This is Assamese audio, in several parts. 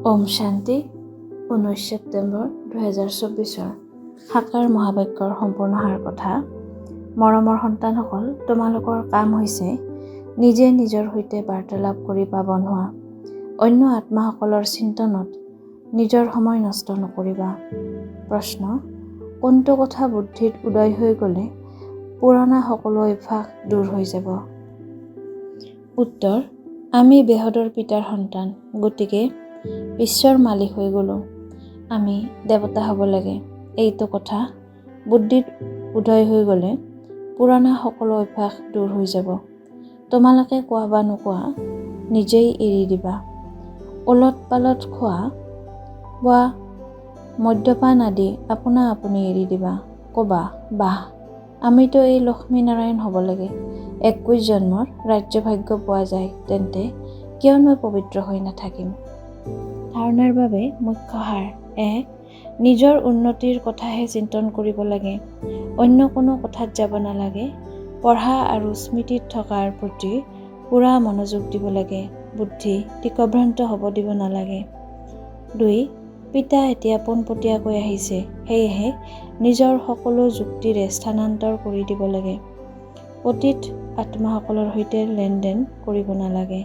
ওম শান্তি। 19 ছেপ্টেম্বৰ 2024 সাকাৰ মহাবাক্যৰ সম্পূৰ্ণ সাৰ কথা। মৰমৰ সন্তানসকল, তোমালোকৰ কাম হৈছে নিজে নিজৰ সৈতে বাৰ্তালাপ কৰি পাৱন হোৱা। অন্য আত্মাসকলৰ চিন্তনত নিজৰ সময় নষ্ট নকৰিবা। প্ৰশ্ন: কোনটো কথা বুদ্ধিত উদয় হৈ গ'লে পুৰণা সকলো অভ্যাস দূৰ হৈ যাব? উত্তৰ: আমি বেহদৰ পিতাৰ সন্তান, গতিকে বিশ্বৰ মালিক হৈ গ'লো। আমি দেৱতা হ'ব লাগে। এইটো কথা বুদ্ধিত উদয় হৈ গ'লে পুৰণা সকলো অভ্যাস দূৰ হৈ যাব। তোমালোকে কোৱা বা নোকোৱা নিজেই এৰি দিবা। ওলট পালট খোৱা বা মদ্যপান আদি আপোনা আপুনি এৰি দিবা। ক'বা, বাহ, আমিতো এই লক্ষ্মীনাৰায়ণ হ'ব লাগে। 21 জন্মৰ ৰাজ্যভাগ্য পোৱা যায়, তেন্তে কিয় মই পবিত্ৰ হৈ নাথাকিম? ধাৰণাৰ বাবে মুখ্য সাৰ: 1. নিজৰ উন্নতিৰ কথাহে চিন্তন কৰিব লাগে। অন্য কোনো কথাত যাব নালাগে। পঢ়া আৰু স্মৃতিত থকাৰ প্ৰতি পূৰা মনোযোগ দিব লাগে। বুদ্ধি তিকভ্ৰান্ত হ'ব দিব নালাগে। 2. পিতা এতিয়া পোনপটীয়াকৈ আহিছে, সেয়েহে নিজৰ সকলো যুক্তিৰে স্থানান্তৰ কৰি দিব লাগে। পতিত আত্মাসকলৰ সৈতে লেনদেন কৰিব নালাগে।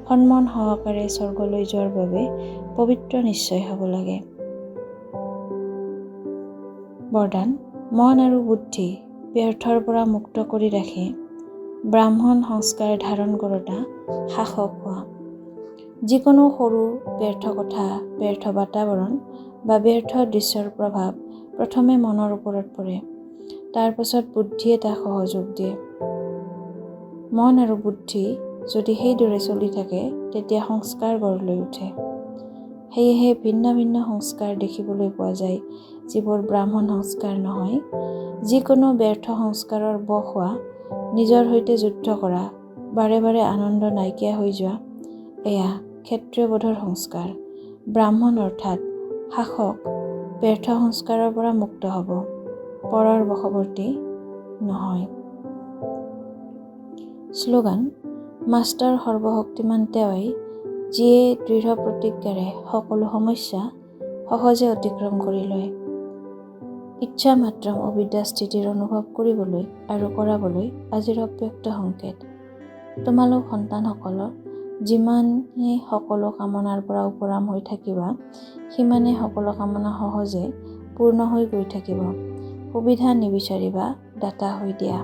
সন্মান সহকাৰে স্বৰ্গলৈ যোৱাৰ বাবে পবিত্ৰ নিশ্চয় হ'ব লাগে। বৰদান: মন আৰু বুদ্ধি ব্যৰ্থৰ পৰা মুক্ত কৰি ৰাখি ব্ৰাহ্মণ সংস্কাৰ ধাৰণ কৰোঁতা শাসক হোৱা। যিকোনো সৰু ব্যৰ্থ কথা, ব্যৰ্থ বাতাৱৰণ বা ব্যৰ্থ দৃশ্যৰ প্ৰভাৱ প্ৰথমে মনৰ ওপৰত পৰে, তাৰ পাছত বুদ্ধিয়ে তাক সহযোগ দিয়ে। মন আৰু বুদ্ধি যদি সেইদৰে চলি থাকে, তেতিয়া সংস্কাৰ গঢ় লৈ উঠে। সেয়েহে ভিন্ন ভিন্ন সংস্কাৰ দেখিবলৈ পোৱা যায়, যিবোৰ ব্ৰাহ্মণ সংস্কাৰ নহয়। যিকোনো ব্যৰ্থ সংস্কাৰৰ বশ হোৱা, নিজৰ সৈতে যুদ্ধ কৰা, বাৰে বাৰে আনন্দ নাইকিয়া হৈ যোৱা, এয়া ক্ষত্ৰিয়বোধৰ সংস্কাৰ। ব্ৰাহ্মণ অৰ্থাৎ শাসক ব্যৰ্থ সংস্কাৰৰ পৰা মুক্ত হ'ব, পৰৰ বশৱৰ্তী নহয়। শ্লোগান: মাষ্টাৰ সৰ্বশক্তিমান তেওঁই, যিয়ে দৃঢ় প্ৰতিজ্ঞাৰে সকলো সমস্যা সহজে অতিক্ৰম কৰি লয়। ইচ্ছা মাত্ৰম অবিদ্যা স্থিতিৰ অনুভৱ কৰিবলৈ আৰু কৰাবলৈ আজিৰ অব্যক্ত সংকেত। তোমালোক সন্তানসকলৰ যিমানে সকলো কামনাৰ পৰা উপৰাম হৈ থাকিবা, সিমানে সকলো কামনা সহজে পূৰ্ণ হৈ গৈ থাকিব। সুবিধা নিবিচাৰিবা, দাতা হৈ দিয়া।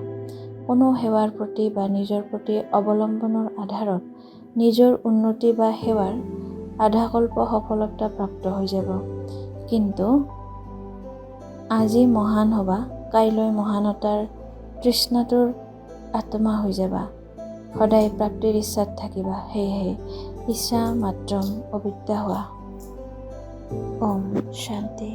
কোনো সেৱাৰ প্ৰতি বা নিজৰ প্ৰতি অৱলম্বনৰ আধাৰত নিজৰ উন্নতি বা সেৱাৰ আধাকল্প সফলতা প্ৰাপ্ত হৈ যাব। কিন্তু আজি মহান হবা, কাইলৈ মহানতাৰ তৃষ্ণাতুৰ আত্মা হৈ যাবা। সদায় প্ৰাপ্তিৰ ইচ্ছাত থাকিবা, সেয়েহে ইচ্ছা মাত্ৰম অবিদ্যা হোৱা। ওম শান্তি।